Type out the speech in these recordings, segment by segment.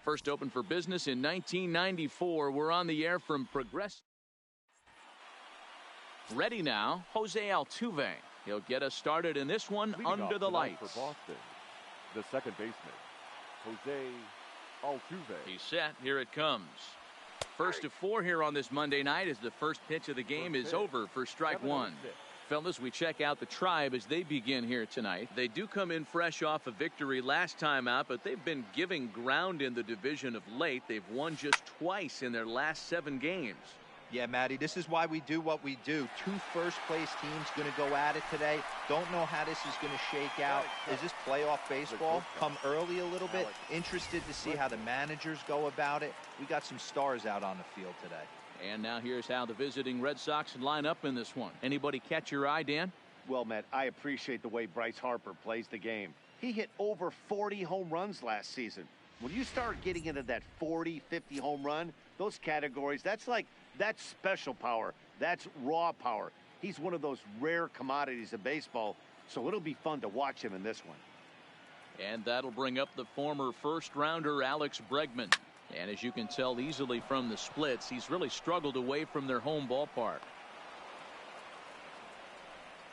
First opened for business in 1994. We're on the air from Progress. Ready now, Jose Altuve. He'll get us started in this one under the lights. For Boston, the second baseman, Jose Altuve. He's set. Here it comes. First to 4 here on this Monday night as the first pitch of the game is over for strike one. Fellas, we check out the Tribe as they begin here tonight. They do come in fresh off a victory last time out, but they've been giving ground in the division of late. They've won just twice in their last 7 games. Yeah, Matty, this is why we do what we do. 2 first-place teams going to go at it today. Don't know how this is going to shake out. Is this playoff baseball? Come early a little bit. Interested to see how the managers go about it. We got some stars out on the field today. And now here's how the visiting Red Sox line up in this one. Anybody catch your eye, Dan? Well, Matt, I appreciate the way Bryce Harper plays the game. He hit over 40 home runs last season. When you start getting into that 40, 50 home run, those categories, that's special power. That's raw power. He's one of those rare commodities of baseball, so it'll be fun to watch him in this one. And that'll bring up the former first-rounder Alex Bregman. And as you can tell easily from the splits, he's really struggled away from their home ballpark.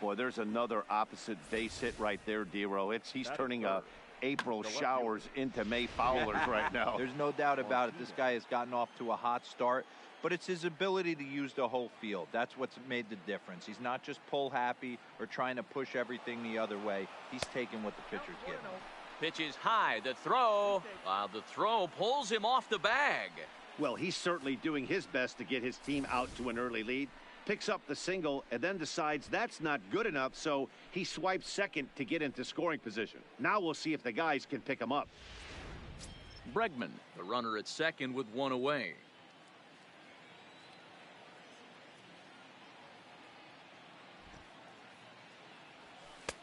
Boy, there's another opposite base hit right there, D-Row. He's turning April showers into May foulers right now. There's no doubt about it. This guy has gotten off to a hot start, but it's his ability to use the whole field. That's what's made the difference. He's not just pull happy or trying to push everything the other way. He's taking what the pitcher's giving him. Pitch is high. The throw. The throw pulls him off the bag. Well, he's certainly doing his best to get his team out to an early lead. Picks up the single and then decides that's not good enough, so he swipes second to get into scoring position. Now we'll see if the guys can pick him up. Bregman, the runner at second with 1 away.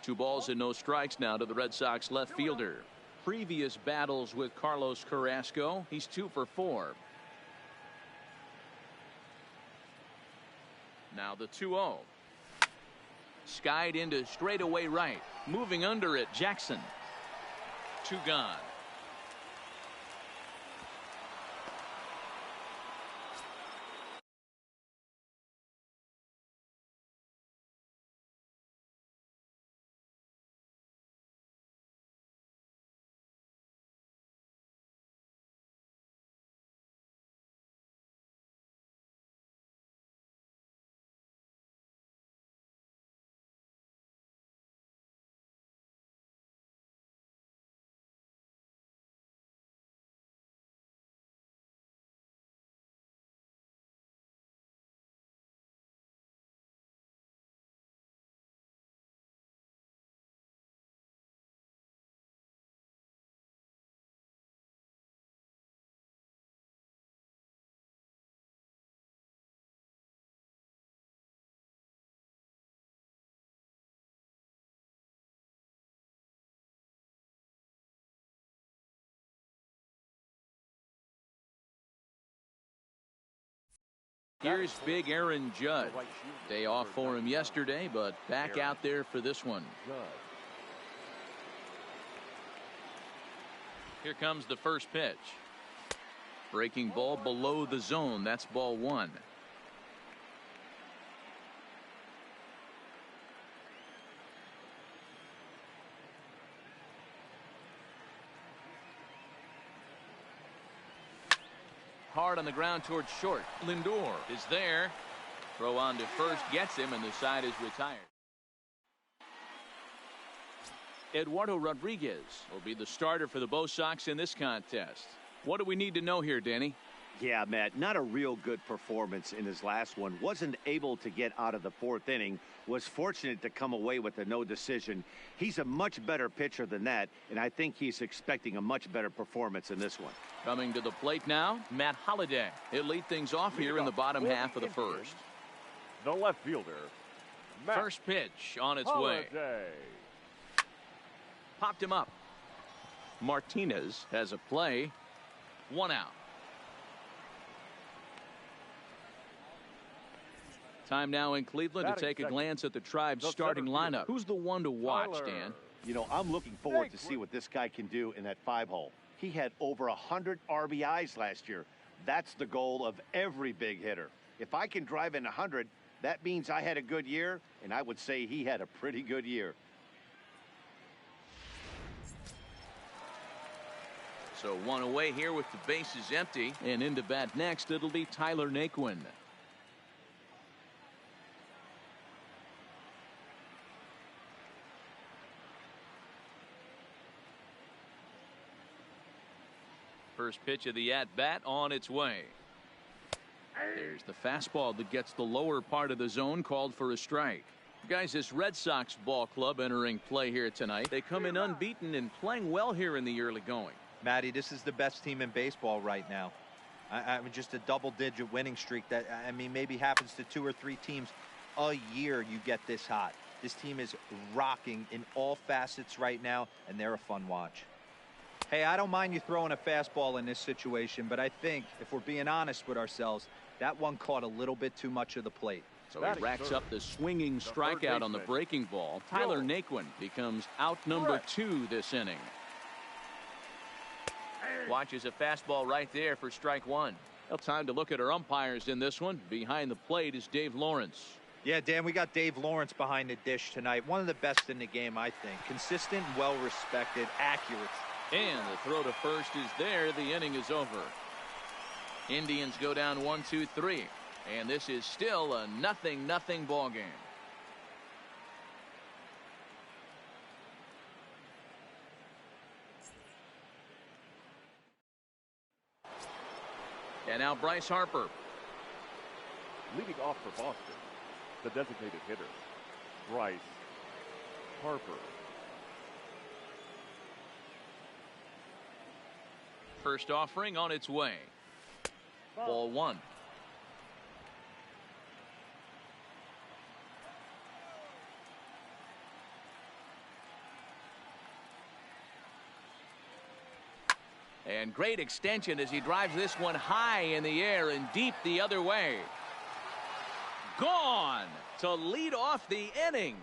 Two balls and no strikes now to the Red Sox left fielder. Previous battles with Carlos Carrasco, he's 2 for 4. Now the 2-0. Skied into straightaway right. Moving under it, Jackson. 2 gone. Here's big Aaron Judge. Day off for him yesterday, but back out there for this one. Here comes the first pitch. Breaking ball below the zone. That's ball 1. Hard on the ground towards short. Lindor is there. Throw on to first gets him, and the side is retired. Eduardo Rodriguez will be the starter for the Bo Sox in this contest. What do we need to know here, Danny? Yeah, Matt, not a real good performance in his last one. Wasn't able to get out of the 4th inning. Was fortunate to come away with a no decision. He's a much better pitcher than that, and I think he's expecting a much better performance in this one. Coming to the plate now, Matt Holliday. He'll lead things off here in the bottom half of the first. The left fielder, Matt First pitch on its Holliday. way. Popped him up. Martinez has a play. 1 out. Time now in Cleveland to take a glance at the Tribe's starting lineup. Who's the one to watch, Dan? You know, I'm looking forward to see what this guy can do in that 5 hole. He had over 100 RBIs last year. That's the goal of every big hitter. If I can drive in 100, that means I had a good year, and I would say he had a pretty good year. So one away here with the bases empty, and into bat next it'll be Tyler Naquin. First pitch of the at-bat on its way. There's the fastball that gets the lower part of the zone, called for a strike. Guys, this Red Sox ball club entering play here tonight. They come in unbeaten and playing well here in the early going. Matty, this is the best team in baseball right now. I mean, just a double-digit winning streak that, I mean, maybe happens to 2 or 3 teams a year. You get this hot. This team is rocking in all facets right now, and they're a fun watch. Hey, I don't mind you throwing a fastball in this situation, but I think if we're being honest with ourselves, that one caught a little bit too much of the plate. So he racks up the swinging strikeout on the breaking ball. Tyler Naquin becomes out number 2 this inning. Watches a fastball right there for strike 1. Well, time to look at our umpires in this one. Behind the plate is Dave Lawrence. Yeah, Dan, we got Dave Lawrence behind the dish tonight. One of the best in the game, I think. Consistent, well-respected, accurate. And the throw to first is there. The inning is over. Indians go down 1-2-3. And this is still a 0-0 ball game. And now Bryce Harper. Leading off for Boston, the designated hitter, Bryce Harper. First offering on its way. Ball 1. And great extension as he drives this one high in the air and deep the other way. Gone to lead off the inning.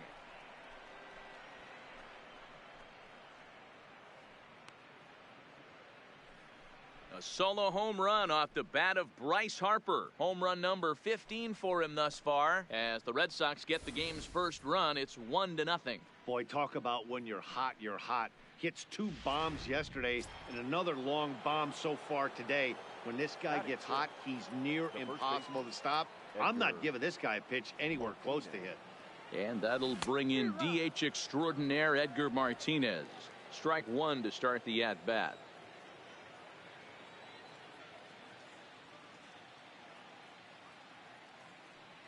A solo home run off the bat of Bryce Harper. Home run number 15 for him thus far. As the Red Sox get the game's first run, it's 1-0. Boy, talk about when you're hot, you're hot. Hits 2 bombs yesterday and another long bomb so far today. When this guy gets hot, he's near impossible to stop. I'm not giving this guy a pitch anywhere close to hit. And that'll bring in DH extraordinaire Edgar Martinez. Strike 1 to start the at-bat.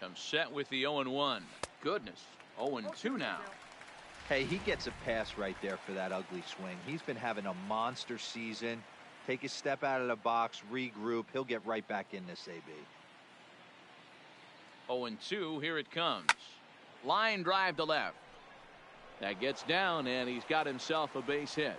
Comes set with the 0-1. Goodness, 0-2 now. Hey, he gets a pass right there for that ugly swing. He's been having a monster season. Take a step out of the box, regroup. He'll get right back in this AB. 0-2, here it comes. Line drive to left. That gets down, and he's got himself a base hit.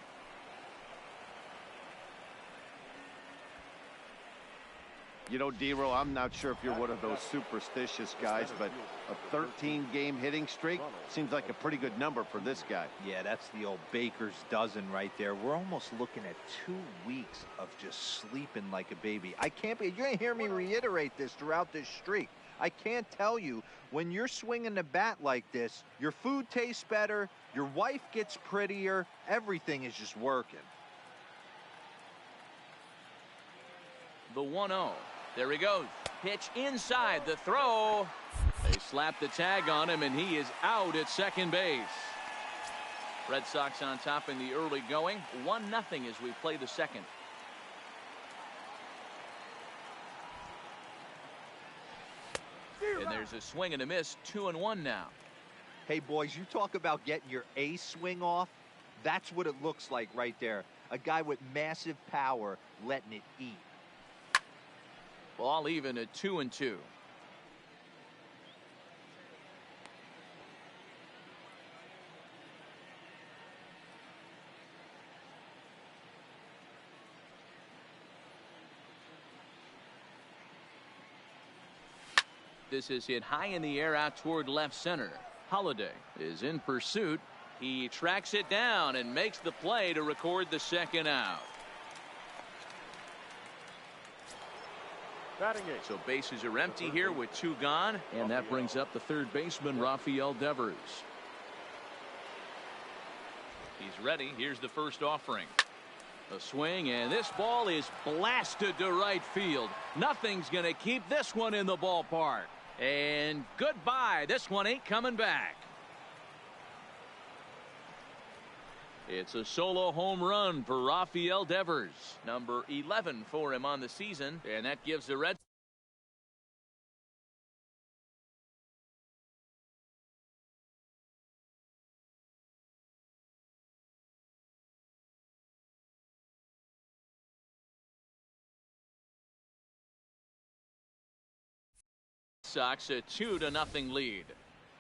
You know, D-Row, I'm not sure if you're one of those superstitious guys, but a 13-game hitting streak seems like a pretty good number for this guy. Yeah, that's the old baker's dozen right there. We're almost looking at 2 weeks of just sleeping like a baby. I can't be, you're going to hear me reiterate this throughout this streak. I can't tell you, when you're swinging the bat like this, your food tastes better, your wife gets prettier, everything is just working. The 1-0. There he goes. Pitch inside the throw. They slap the tag on him, and he is out at second base. Red Sox on top in the early going. 1-0 as we play the second. And there's a swing and a miss. 2-1 now. Hey, boys, you talk about getting your A swing off. That's what it looks like right there. A guy with massive power letting it eat. Ball even at 2-2. This is hit high in the air out toward left center. Holiday is in pursuit. He tracks it down and makes the play to record the second out. Batting eighth. So bases are empty here with 2 gone, and that brings up the third baseman, Rafael Devers. He's ready. Here's the first offering. A swing, and this ball is blasted to right field. Nothing's going to keep this one in the ballpark. And goodbye. This one ain't coming back. It's a solo home run for Rafael Devers, number 11 for him on the season, and that gives the Red Sox a 2-0 lead.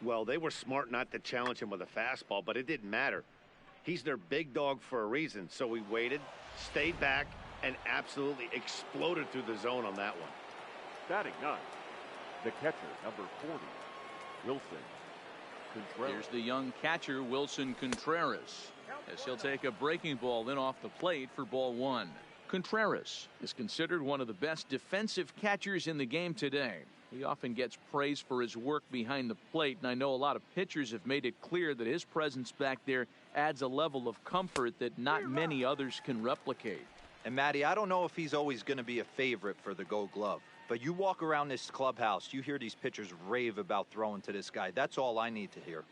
Well, they were smart not to challenge him with a fastball, but it didn't matter. He's their big dog for a reason, so he waited, stayed back, and absolutely exploded through the zone on that one. Batting ninth, the catcher, number 40, Wilson Contreras. Here's the young catcher, Wilson Contreras, as he'll take a breaking ball in off the plate for ball 1. Contreras is considered one of the best defensive catchers in the game today. He often gets praise for his work behind the plate, and I know a lot of pitchers have made it clear that his presence back there adds a level of comfort that not many others can replicate. And Matty, I don't know if he's always going to be a favorite for the Gold Glove, but you walk around this clubhouse, you hear these pitchers rave about throwing to this guy. That's all I need to hear.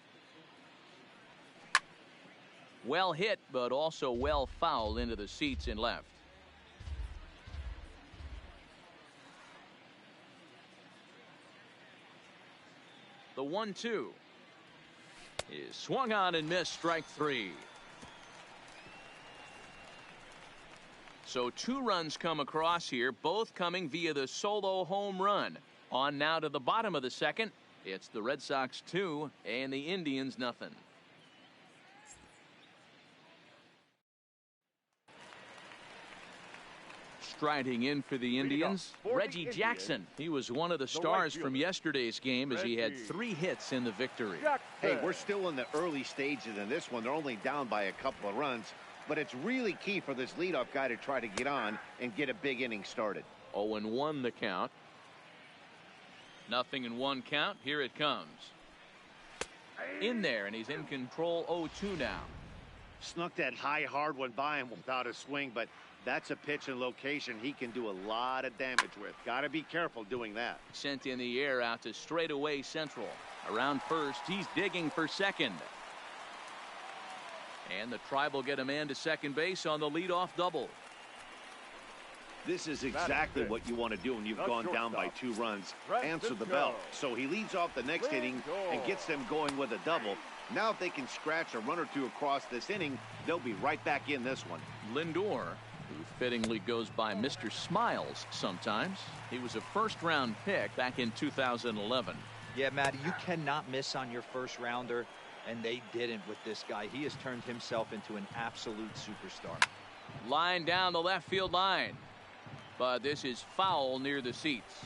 Well hit, but also well fouled into the seats in left. The 1-2 is swung on and missed, strike 3. So 2 runs come across here, both coming via the solo home run. On now to the bottom of the second. It's the Red Sox 2 and the Indians nothing. Striding in for the Indians, Reggie Jackson. He was one of the stars from yesterday's game as he had 3 hits in the victory. Hey, we're still in the early stages in this one. They're only down by a couple of runs, but it's really key for this leadoff guy to try to get on and get a big inning started. 0-1 the count. 0-1 count. Here it comes. In there, and he's in control. 0-2 now. Snuck that high hard one by him without a swing, but that's a pitch and location he can do a lot of damage with. Got to be careful doing that. Sent in the air out to straightaway central. Around first, he's digging for second. And the Tribe will get a man to second base on the leadoff double. This is exactly what you want to do when you've gone down by 2 runs. Answer the bell. So he leads off the next inning and gets them going with a double. Now if they can scratch a run or 2 across this inning, they'll be right back in this one. Lindor, who fittingly goes by Mr. Smiles sometimes. He was a first-round pick back in 2011. Yeah, Matty, you cannot miss on your first rounder, and they didn't with this guy. He has turned himself into an absolute superstar. Line down the left field line. But this is foul near the seats.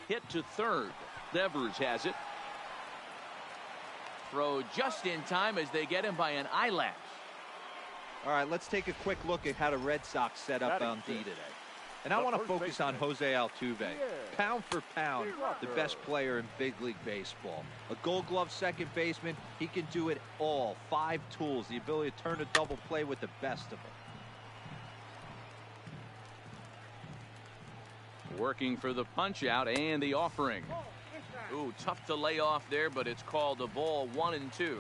Hit to third. Devers has it. Throw just in time as they get him by an eyelash. All right, let's take a quick look at how the Red Sox set up on D today. And I want to focus on Jose Altuve. Pound for pound, the best player in big league baseball. A Gold Glove second baseman, he can do it all. 5 tools, the ability to turn a double play with the best of them. Working for the punch out and the offering. Ooh, tough to lay off there, but it's called a ball. 1-2.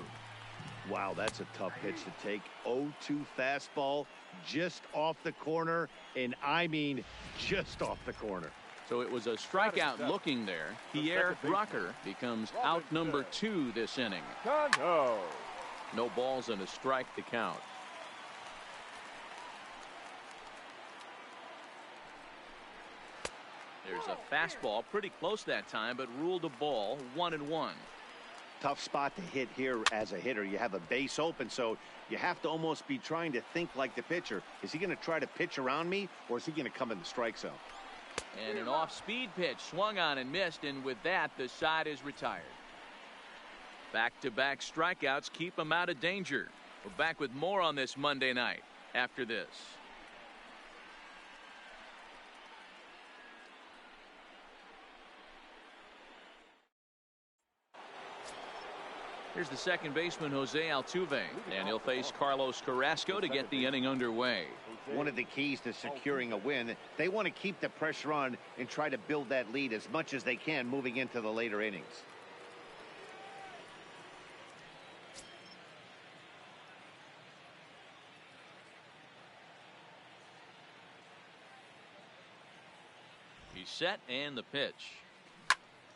Wow, that's a tough pitch to take. 0-2 fastball just off the corner, and I mean just off the corner. So it was a strikeout looking there. Pierre Rucker becomes out number 2 this inning. No balls and a strike to count. There's a fastball pretty close that time, but ruled a ball. 1-1. Tough spot to hit here as a hitter. You have a base open, so you have to almost be trying to think like the pitcher. Is he going to try to pitch around me, or is he going to come in the strike zone? And an off-speed pitch swung on and missed, and with that, the side is retired. Back-to-back strikeouts keep him out of danger. We're back with more on this Monday night after this. Here's the second baseman, Jose Altuve, and he'll face Carlos Carrasco to get the inning underway. One of the keys to securing a win, they want to keep the pressure on and try to build that lead as much as they can moving into the later innings. He's set, and the pitch.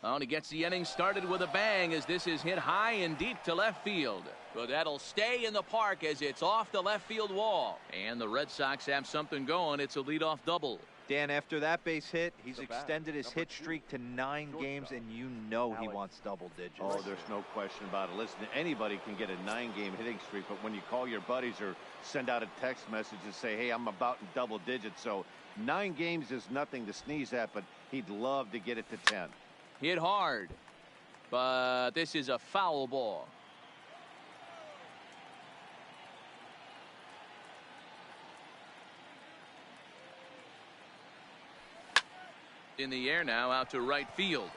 Oh, and he gets the inning started with a bang as this is hit high and deep to left field. But that'll stay in the park as it's off the left field wall. And the Red Sox have something going. It's a leadoff double. Dan, after that base hit, he's extended his hit streak to 9 games, and you know he wants double digits. Oh, there's no question about it. Listen, anybody can get a 9-game hitting streak, but when you call your buddies or send out a text message and say, hey, I'm about in double digits, so 9 games is nothing to sneeze at, but he'd love to get it to 10. Hit hard, but this is a foul ball. In the air now, out to right field.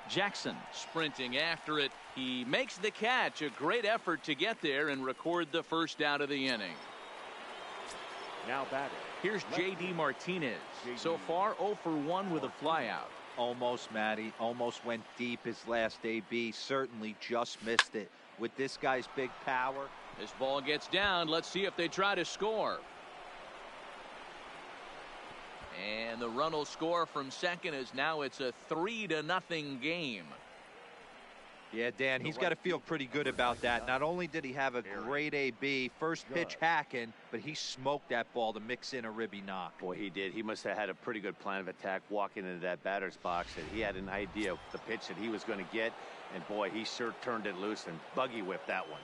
Jackson sprinting after it. He makes the catch. A great effort to get there and record the first out of the inning. Now batting. Here's J.D. Martinez. So far 0 for 1 with a flyout. Almost, Matty. Almost went deep his last AB. Certainly just missed it. With this guy's big power. This ball gets down. Let's see if they try to score. And the run will score from second as now it's a 3-0 game. Yeah, Dan, he's got to feel pretty good about that. Not only did he have a great AB, first pitch hacking, but he smoked that ball to mix in a ribby knock. Boy, he did. He must have had a pretty good plan of attack walking into that batter's box, and he had an idea of the pitch that he was going to get, and boy, he sure turned it loose and buggy whipped that one.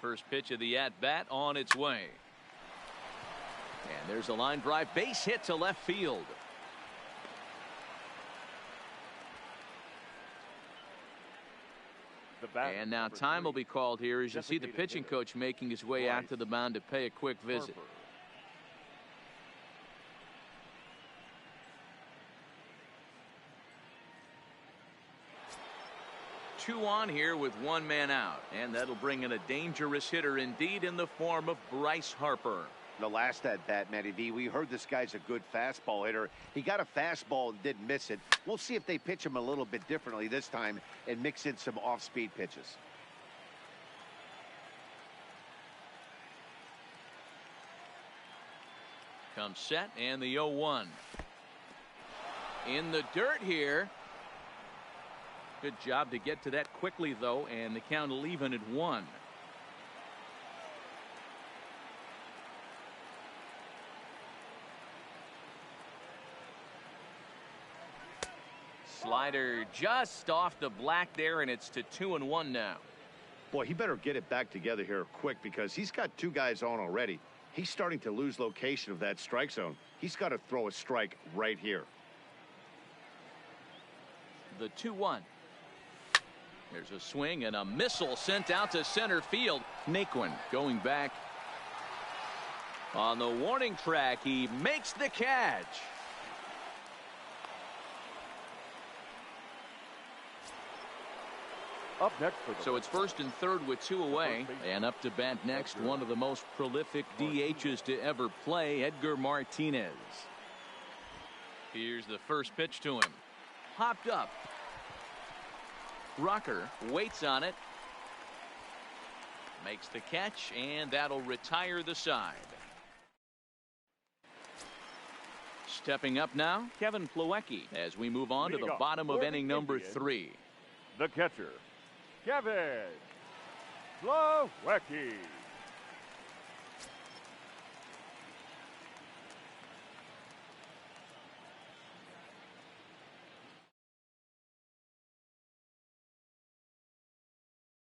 First pitch of the at-bat on its way. And there's a line drive base hit to left field. And now time will be called here as you see the pitching coach making his way out to the mound to pay a quick visit. 2 on here with 1 man out, and that'll bring in a dangerous hitter indeed in the form of Bryce Harper. The last at bat, Matty V, we heard this guy's a good fastball hitter. He got a fastball and didn't miss it. We'll see if they pitch him a little bit differently this time and mix in some off-speed pitches. Comes set, and the 0-1 in the dirt here. Good job to get to that quickly, though, and the count will even at 1. Slider just off the black there, and it's to 2-1 now. Boy, he better get it back together here quick because he's got 2 guys on already. He's starting to lose location of that strike zone. He's got to throw a strike right here. The 2-1. There's a swing and a missile sent out to center field. Naquin going back on the warning track. He makes the catch. Up next for So it's first and third with 2 away, and up to bat next, one of the most prolific DHs to ever play, Edgar Martinez. Here's the first pitch to him. Hopped up. Rucker waits on it. Makes the catch, and that'll retire the side. Stepping up now, Kevin Plawecki, as we move on to the bottom of inning number 3. the catcher, Kevin Plawecki.